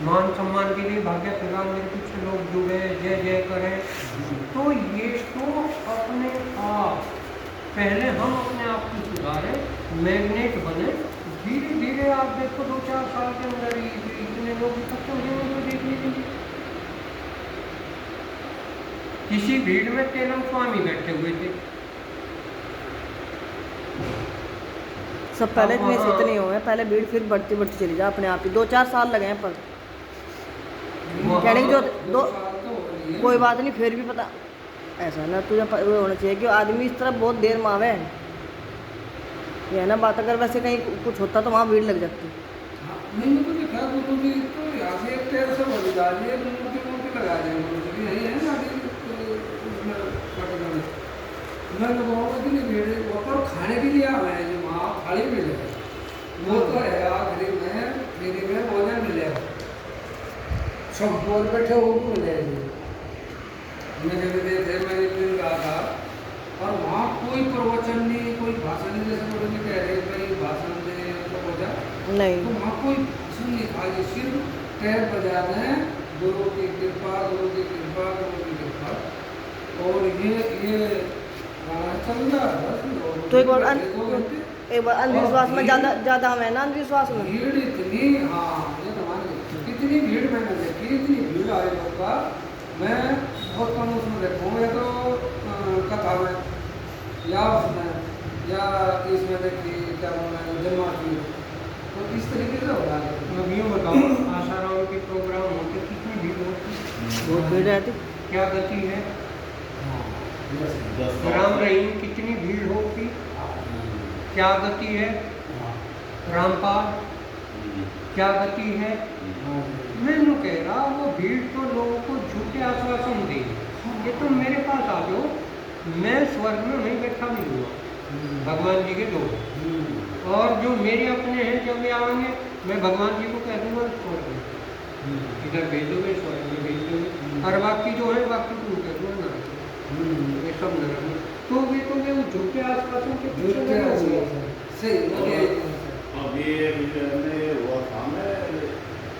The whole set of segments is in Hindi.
मान सम्मान के लिए भाग्य फिलहाल मेरे कुछ लोग जुड़े, जय जय करें। तो ये तो अपने आप, पहले हम अपने आप को सुधारें, मैग्नेट बने। धीरे धीरे आप देखो 2-4 साल के अंदर ही इतने लोग इकट्ठे हो जाएंगे तो देख लीजिए। किसी भीड़ में तेलम स्वामी बैठे हुए थे, सब पहले इतने से इतने हुए, पहले भीड़ फिर बढ़ती बढ़ती चली जा अपने आप ही। 2-4 साल लगे हैं, पर कहने की जो दो कोई बात नहीं, फिर भी पता ऐसा ना तुझे वो होना चाहिए कि आदमी इस तरह बहुत देर में आवे। ये है ना बात, अगर वैसे कहीं कुछ होता तो वहाँ भीड़ लग जाती। नहीं तो देखा गुरु जी तो यहाँ से एक टेर से बड़ी डालिए, मूर्ति लगा दिए गुरु जी, यही है ना उसमें पटना में। मैं लोगों को भी भीड़ वो तो खाने के लिए आ रहे हैं, जो वहाँ थाली मिले वो तो है आखिरी में भोजन मिलेगा, सब बोल बैठे वो भी मिलेगी। मैं जब देखे मैं एक दिन गया था और वहाँ कोई प्रवचन नहीं, कोई भाषण नहीं, जैसे गुरु जी कह रहे भाई भाषण दे प्रवचन नहीं तो वहाँ कोई भाषण नहीं था, ये सिर्फ पैर बजाना है, गुरु की कृपा, गुरु की कृपा, गुरु की कृपा। और ये चल रहा है। तो एक बार अंधविश्वास में ज़्यादा हमें ना, अंधविश्वास में भीड़ इतनी, हाँ ये तो मान लीजिए कितनी भीड़ मैंने देखी, इतनी भीड़ आई लोग का, मैं बहुत कम उसमें देखूँ, या तो कथा में या उसमें या इसमें देखी क्या बोलना है जन्माष्टमी, तो इस तरीके से हो रहा है। अब यूँ बताओ, आशाराम के प्रोग्राम होते कितनी भीड़ होती, बहुत भीड़ रहती। क्या गति है। राम रहीम कितनी भीड़ होती, क्या गति है। रामपाल क्या गति है। मैं यूँ कह रहा, वो भीड़ तो लोगों को झूठे आश्वासन दे, ये तो मेरे पास आ जाओ, मैं स्वर्ग में वहीं बैठा मिलूँगा भगवान जी के लोग, और जो मेरे अपने हैं जब वे आएंगे मैं भगवान जी को कह दूँगा स्वर्ग में इधर भेज दोगे, स्वर्ग में भेज दोगे, और बाकी जो है बाकी को कह दूँगा नरक, ये सब नरक में। तो वे वो झूठे आश्वासन के पीछे लगे हुए हैं। सही अभी में हुआ था, मैं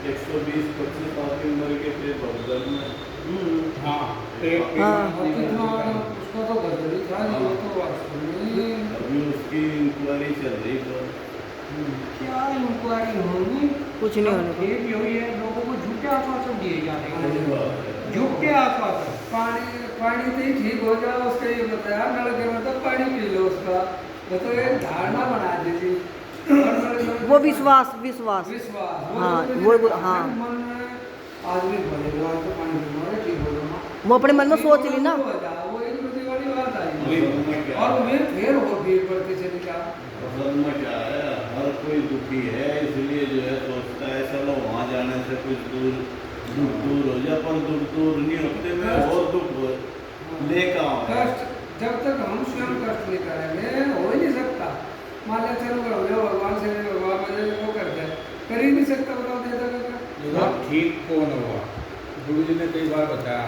120-25 साल की उम्र के थे बगल में। हाँ उसका तो गड़बड़ी था, ये तो वास्तव में अभी उसकी इंक्वायरी चल रही तो क्या इंक्वायरी होगी, कुछ नहीं होने ये भी हुई है, लोगों को झूठे आश्वासन दिए जा रहे हैं, झूठे आश्वासन। पानी से ही ठीक हो जाए, उसका ये बताया नलके में तो पानी पी लो उसका, तो एक धारणा बना दीजिए। वो विश्वास विश्वास हाँ वो हाँ मन में आदमी बोलेगा तो पानी पीना ठीक हो जाना, वो अपने मन में सोच ली ना। वो एक दूसरी वाली बात आई, और मैं फिर और भीड़ बढ़ती चली क्या। असल में क्या है, हर कोई दुखी है, इसलिए जो है सोचता है चलो वहाँ जाने से कुछ दूर हो जाए, पर दूर नहीं होते में और दुख लेकर कष्ट जब तक हम स्वयं कष्ट नहीं करेंगे हो ही नहीं सकता। मान लिया चलो भगवान से भगवान मुझे वो करते हैं, कर ही नहीं सकता, बताओ देता ठीक कौन होगा। गुरु जी ने कई बार बताया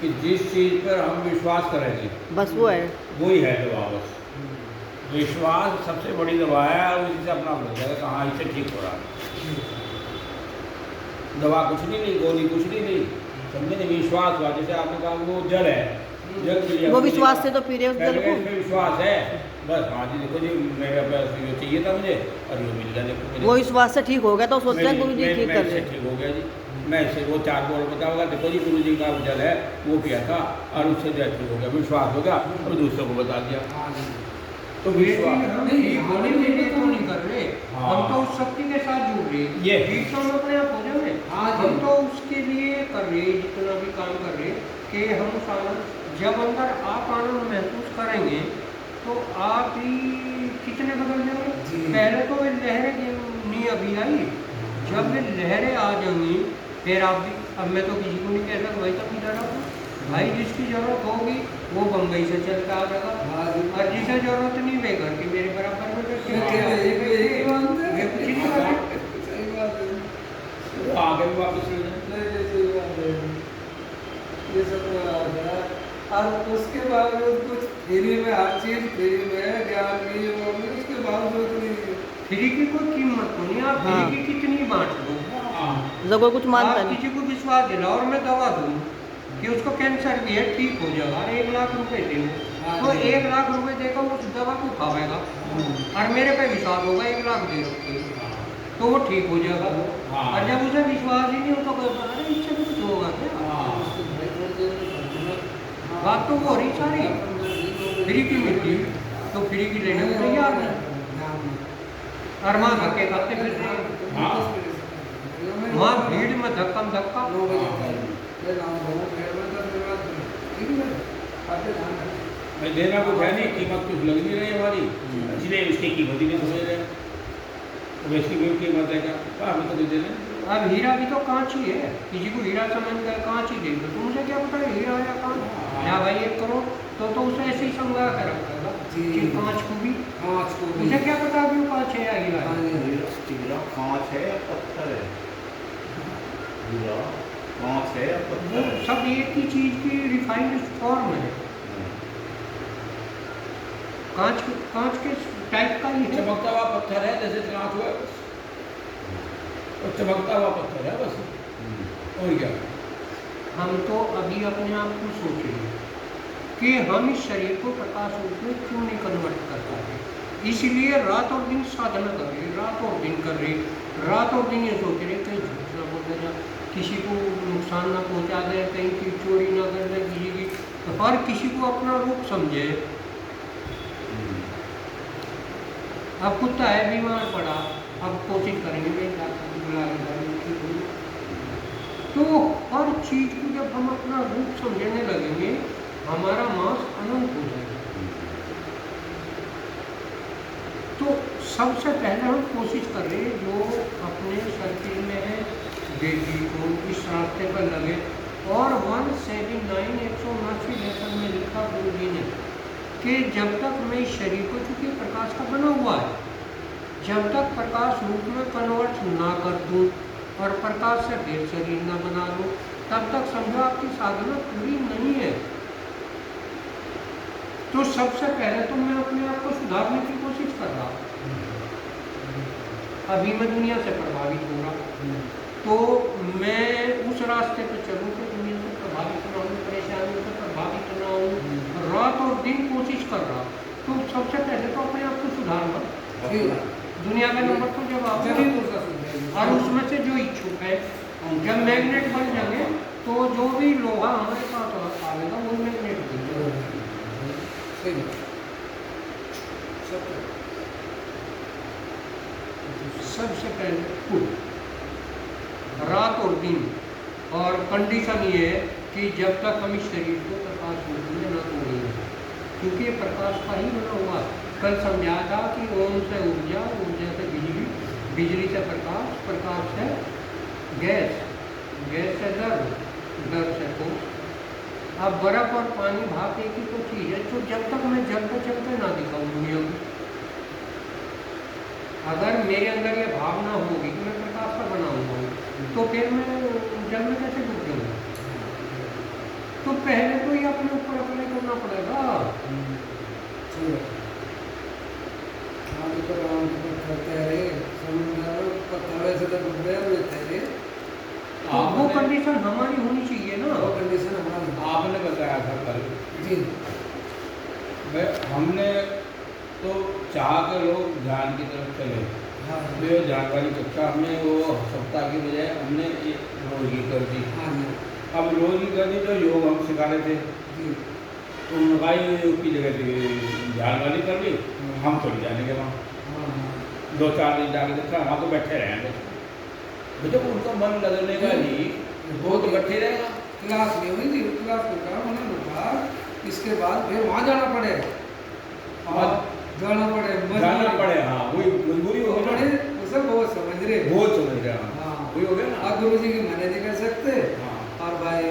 कि जिस चीज़ पर हम विश्वास करेंगे बस वो है, वही है दवा। बस विश्वास सबसे बड़ी दवा है, और उसी से अपना हो जाएगा कि हाँ इससे ठीक हो रहा है। दवा कुछ नहीं, गोली कुछ नहीं, समझे नहीं। विश्वास हुआ, जैसे आपने कहा वो जल है, जल पी लिया, वो विश्वास से तो पी रहे उस जल को। विश्वास है बस, हाँ जी देखो जी मेरे पास ये चाहिए था मुझे और ये मिल गया, देखो वो विश्वास से ठीक हो गया तो सोचते हैं गुरु जी ठीक कर रहे हैं। ठीक हो गया जी, मैं इसे वो 4 बोल बताऊँगा, देखो जी गुरु जी का जल है वो पिया था और उससे जो ठीक हो गया, विश्वास हो गया और दूसरों को बता दिया। तो विश्वास नहीं कर रहे, हम तो उस शक्ति के साथ जुड़ रहे, ये ठीक तो हम अपने आप हो जाए। हम तो उसके लिए कर रहे, जितना भी काम कर रहे कि हम उस आनंद, जब अंदर आप आनंद महसूस करेंगे तो आप ही कितने बदल जाएंगे। पहले तो वे लहरें नहीं अभी आई, जब वे लहरें आ जाएंगी फिर आप भी। अब मैं तो किसी को नहीं कह सकता भाई तब इधर आओ, भाई जिसकी जरूरत होगी वो बम्बई से चल के आ जाएगा, और जिसे जरूरत नहीं वे घर के मेरे बराबर में आगे भी वापस ये सब। और उसके बावजूद कुछ फ्री में, हर चीज फ्री में, ज्ञान भी वो भी, उसके बावजूद नहीं। फ्री की कोई कीमत तो नहीं, आप फ्री की कितनी बांट दो, तो कोई कुछ मानता आप नहीं। किसी को विश्वास दिलाओ और मैं दवा दूँ कि उसको कैंसर भी है, ठीक हो जाएगा, और 1 लाख रुपए दे तो 1 लाख रुपए देगा उस दवा को खावेगा, और मेरे पे विश्वास होगा 1 लाख दे रखे तो वो ठीक हो जाएगा। हाँ। और जब उसे विश्वास ही नहीं होता, कोई अरे इससे भी कुछ होगा क्या? बात तो वो हो रही सारी फ्री की मिलती, तो फ्री की लेने को तैयार है, और वहाँ धक्के खाते फिर वहाँ भीड़ में धक्का धक्का। मैं देना कुछ है नहीं, कीमत कुछ लग नहीं रही हमारी, इसलिए उसकी कीमत ही नहीं समझ रहे। तो इसकी भी कीमत है क्या? हमें तो दे देना। अब हीरा भी तो कांच ही है, किसी को हीरा समझ कर कांच ही दे दो, तो मुझे क्या पता है हीरा या कांच। या भाई 1 करोड़ तो उसे ऐसे ही समझा कर रखा कि कांच को भी, मुझे क्या पता अभी वो कांच है या हीरा है। हीरा कांच है या पत्थर है? हीरा कांच है या वो पत्थर है? सब एक ही चीज की रिफाइंड फॉर्म है, कांच के टाइप का ही है। चमकता हुआ पत्थर है, जैसे कांच हुआ बस, और चमकता हुआ पत्थर है बस, और क्या। हम तो अभी अपने आप को सोचें कि हम इस शरीर को प्रकाश रूप में क्यों नहीं कन्वर्ट कर पाते, इसलिए रात और दिन साधना कर रहे, रात और दिन कर रहे, रात और दिन ये सोच रहे कहीं झूठ ना बोल देना, किसी को नुकसान ना पहुंचा दे, कहीं की चोरी ना कर दे किसी की, तो हर किसी को अपना रूप समझे। अब कुत्ता है बीमार पड़ा, अब कोशिश करेंगे बुला के, तो हर चीज को जब हम अपना रूप समझने लगेंगे हमारा मांस अनंत हो जाएगा। तो सबसे पहले हम कोशिश कर रहे हैं जो अपने सर्किल में है बेटी को इस रास्ते पर लगे, और 179 लेसन में लिखा गुरु जी ने कि जब तक मैं इस शरीर को, चूंकि प्रकाश का बना हुआ है, जब तक प्रकाश रूप में कन्वर्ट ना कर दूँ और प्रकाश से फिर शरीर ना बना लूँ, तब तक समझो आपकी साधना पूरी नहीं है। तो सबसे पहले तो मैं अपने आप को सुधारने की कोशिश कर रहा हूँ। अभी मैं दुनिया से प्रभावित हो रहा, तो मैं उस रास्ते पर चलूँ कि दुनिया से प्रभावित ना हूँ, परेशानियों से प्रभावित ना हूँ, रात और दिन कोशिश कर रहा। तो सबसे पहले तो अपने आप को सुधारना, दुनिया का नंबर तो जब आओ, और उसमें से जो इच्छुक है, जब मैग्नेट बन जाएंगे तो जो भी लोहा हमारे पास आएगा वो मैग्नेट बन जाएगा। सबसे पहले खुद रात और दिन, और कंडीशन ये है कि जब तक हम इस शरीर को प्रकाश रूप में न तोड़ेंगे, क्योंकि ये प्रकाश का ही बना हुआ। कल समझाया था कि ओम से ऊर्जा, ऊर्जा से बिजली, बिजली से प्रकाश, प्रकाश से गैस, गैस से दर्द, दर्द से ठोस। अब बर्फ और पानी भाप एक ही तो चीज़ है। तो जब तक मैं जलते चलते ना दिखाऊँ दुनिया को, अगर मेरे अंदर ये भावना होगी कि मैं प्रकाश का बना हुआ हूँ, तो फिर मैं जल में कैसे डूब जाऊँगा? तो पहले तो ये अपने ऊपर अप्लाई करना पड़ेगा। तो वो कंडीशन हमारी होनी चाहिए ना। आपने बताया था कल जी, हमने तो चाह के लोग ध्यान की तरफ चले, हाँ वे ध्यान वाली कक्षा हमने वो सप्ताह की बजाय हमने रोज ही कर दी। हाँ जी अब रोज ही कर दी तो योग हम सिखा रहे थे, जी, तो उनका योग की जगह ध्यान वाली कर ली, हम थोड़ी जाने के वहाँ हाँ 2-4 दिन जाके देखा, वहाँ तो बैठे रहेंगे। जब उनका मन लगने का ही वो तो बैठे रहेगा। क्लास में हुई थी, क्लास में कहा मैंने बोला इसके बाद फिर वहाँ जाना पड़ेगा, और जाना पड़े, हाँ वही मजबूरी हो पड़े, गई, उसे बहुत समझ रहे, बहुत समझ रहे हैं। हाँ वही हो गया ना। आप गुरु जी की मने नहीं कर सकते, हाँ। और भाई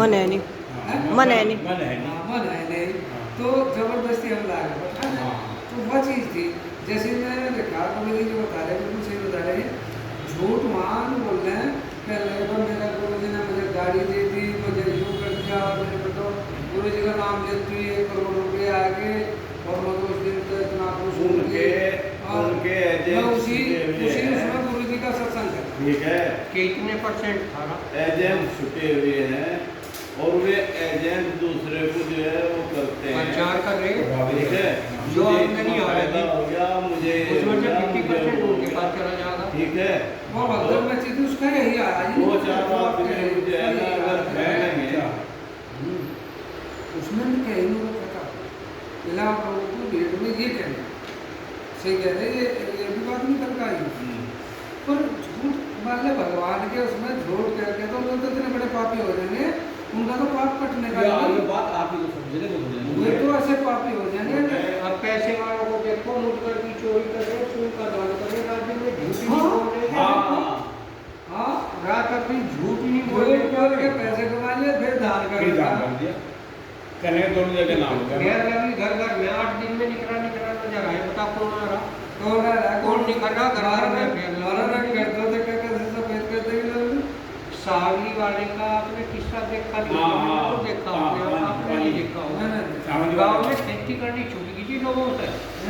मन है नहीं, हाँ, मन है नहीं। मन है नहीं। हाँ, मन है नहीं, हाँ। तो जबरदस्ती हम ला के बैठा दें। हाँ। तो वह चीज़ थी, जैसे मैंने देखा गुरु जी जो बता रहे बिल्कुल सही बता रहे हैं, झूठ मान बोल रहे हैं। पहले पर मेरा गुरु जी ने मुझे गाड़ी दे दी, मुझे यूँ कर दिया, और मैंने बताओ गुरु जी का नाम लेते हुए 1 करोड़ रुपये आ गए, और मैं तो उस दिन तो इतना खुश हूँ कि उनके मैं उसी उसमें गुरु जी का सत्संग करता, ठीक है। कि इतने परसेंट था। एजेंट छुटे हुए हैं और वे एजेंट दूसरे को जो है वो करते हैं, प्रचार कर रहे हैं। ठीक है। जो मुझे आमदनी इतना आ रही फायदा हो गया, मुझे ये उसमें हो से गया, 50% मुझे वो उनके हो पास गया। चला जाएगा। ठीक है। वो भगदड़ में चीज उसका यही आया जी। दो चार बात जो है ना अगर फैलेंगे, उसमें भी कहीं नहीं कहता पहले आप लोगों को भेड़ में ये कहना सही कह रहे ये भी बात नहीं कर पाई। पर झूठ मान ले भगवान के उसमें झूठ करके तो लोग तो इतने बड़े पापी हो जाएंगे, उनका तो पाप कटने का ये नहीं। बात आप ही को समझने को वे तो ऐसे पापी हो जाएंगे। अब पैसे वालों को देखो, मुझकर की चोरी कर रहे, खून का दान कर रहे, राज्य में झूठ ही नहीं हाँ। बोल रहे। हाँ हाँ रात अपनी झूठ ही नहीं बोल बोल बोल के रहे। पैसे कमा लिए फिर दान कर फिर दान दिया। कर दिया, कहने के दोनों जगह नाम हो गया। घर घर में 8 दिन में निकला नजर आए, बता कौन आ रहा, कौन आ रहा कौन निकल रहा, घर घर में फिर हमारा रंग करते थे क्या कैसे सफेद करते ही लोग। सावली वाले का आपने किस्सा देखा नहीं? हाँ, मैंने हाँ, तो देखा, हाँ, आपने हाँ, आपने हाँ, नहीं देखा होगा। मैंने सावली गाँव वाले में खेती करनी छूट गई थी लोगों से,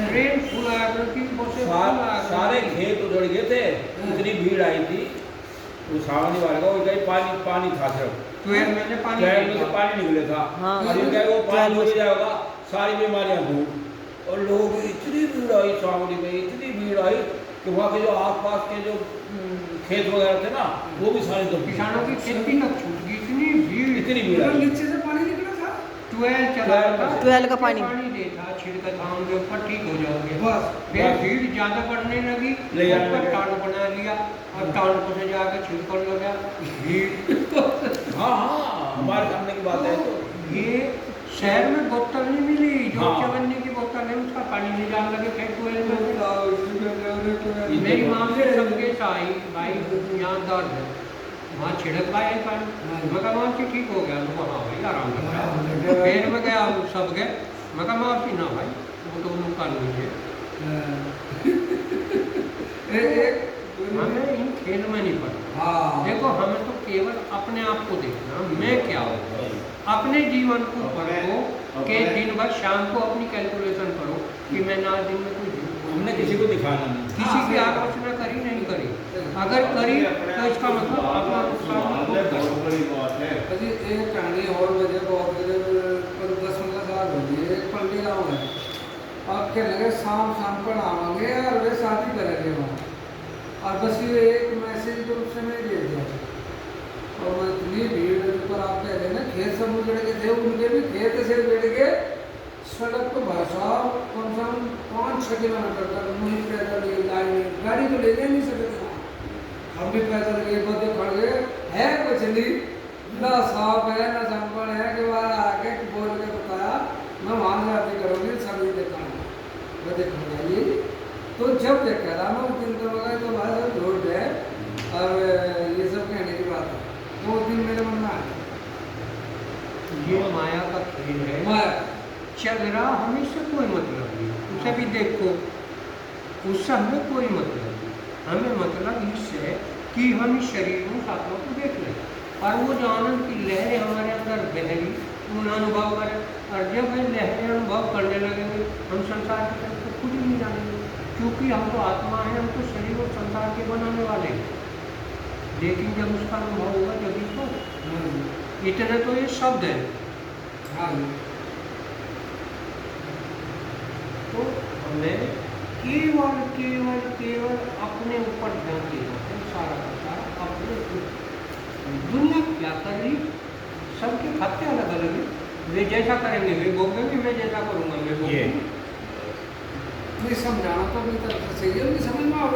ट्रेन फुल आया करती, बसें फुल आया करती। सारे खेत उजड़ गए थे, इतनी भीड़ आई थी। वो सावनी वाले का वो कहीं पानी था सिर्फ, ट्वेल में से पानी ट्वेल में से निकला। पानी निकले था। हाँ। और ये क्या वो पानी हो जाएगा, सारी बीमारियां दूर। और लोग इतनी भीड़ आई सावनी में, इतनी भीड़ आई कि वहाँ के जो आसपास के जो खेत वगैरह थे ना, वो भी सारे दब गए। किसानों की खेती तक छूट गई, इतनी भीड़। इतनी भीड़ मतलब आई। नीचे से पानी निकला था। ट्वेल चला था, ट्वेल का पानी। देता, छिड़का था उनके ऊपर, ठीक हो जाओगे। बस फिर बस। भीड़ ज्यादा बढ़ने लगी, ले जाने ऊपर लगे। टाड़ बना लिया, अब टाड़ को से जाकर छिड़कने लगा भीड़। हाँ हाँ, हमारे सामने की बात है। तो ये शहर में बोतल नहीं मिली, जो हाँ। चवन्नी की बोतल है उसका पानी नहीं डाल लगे फिर ट्वेल में। मेरी मेरी माँ से सबके आई, भाई यहाँ दर्द है, वहाँ छिड़क पाए पानी, मैं कहा माँ ठीक हो गया, तो हाँ भाई आराम कर रहा है। फिर मैं गया, सब गए, मैं कहा माँ ना भाई वो तो उनका नहीं है। हमें इन खेल में नहीं पड़ता। हाँ देखो हमें तो केवल अपने आप को देखना, मैं क्या हूँ, अपने जीवन को पढ़ो कि दिन भर शाम को अपनी कैलकुलेशन करो कि मैंने आज दिन में कोई झूठ बोला हमने किसी को दिखाना नहीं। किसी की आलोचना करी नहीं करी, अगर करी तो इसका मतलब अपना नुकसान खुद करो। बहुत बड़ी बात है। अजी एक कहानी और वजह बहुत वजह 10-15 साल हो गए, एक पंडित गाँव है, आप कह लगे शाम पर आवांगे और वे शादी करेंगे वहाँ, और बस ये एक मैसेज ग्रुप से मैं भेज दिया, और वो इतनी भीड़ पर आप कह रहे हैं ना खेत सब उजड़ के थे, उनके भी खेत से बैठ के सड़क पर भाई साहब कम से कम 5-6 किलोमीटर तक मुझे पैदल ये लाइन गाड़ी तो ले जा नहीं सकते, हम भी पैदल गए, बदे खड़ गए, है कुछ नहीं ना साफ है ना संपन्न है कि वहाँ आके बोल के बताया मैं वहाँ जाती करूँगी सभी देखा बदे खड़ गई। तो जब देखा था मैं उस दिन तो लगा तो भाई साहब झूठ है और ये सब कहने की बात है, वो दिन मेरे मन में आया ये माया का खेल है, माया चल रहा हमें से कोई मतलब नहीं, उसे भी देखो, उससे हमें कोई मतलब नहीं, हमें मतलब इससे कि हम इस शरीर में साधनों को देख लें और वो जो आनंद की लहरें हमारे अंदर बहरी उन अनुभव करें, और जब वे लहरें अनुभव करने लगेंगे हम संसार की तरफ तो खुद ही नहीं जानेंगे, क्योंकि हम तो आत्मा है, हम तो शरीर और संसार के बनाने वाले हैं। लेकिन जब उसका अनुभव होगा जब तो इतने तो ये शब्द है, हाँ तो हमें केवल केवल केवल अपने ऊपर ध्यान देना है, सारा का सारा अपने ऊपर। दुनिया क्या कर रही, सबके खाते अलग अलग है, वे जैसा करेंगे वे भोगेंगे, मैं जैसा करूँगा मैं भोगूंगा। नहीं समझाना तो अपनी तरफ से सही है, उनकी समझ में आ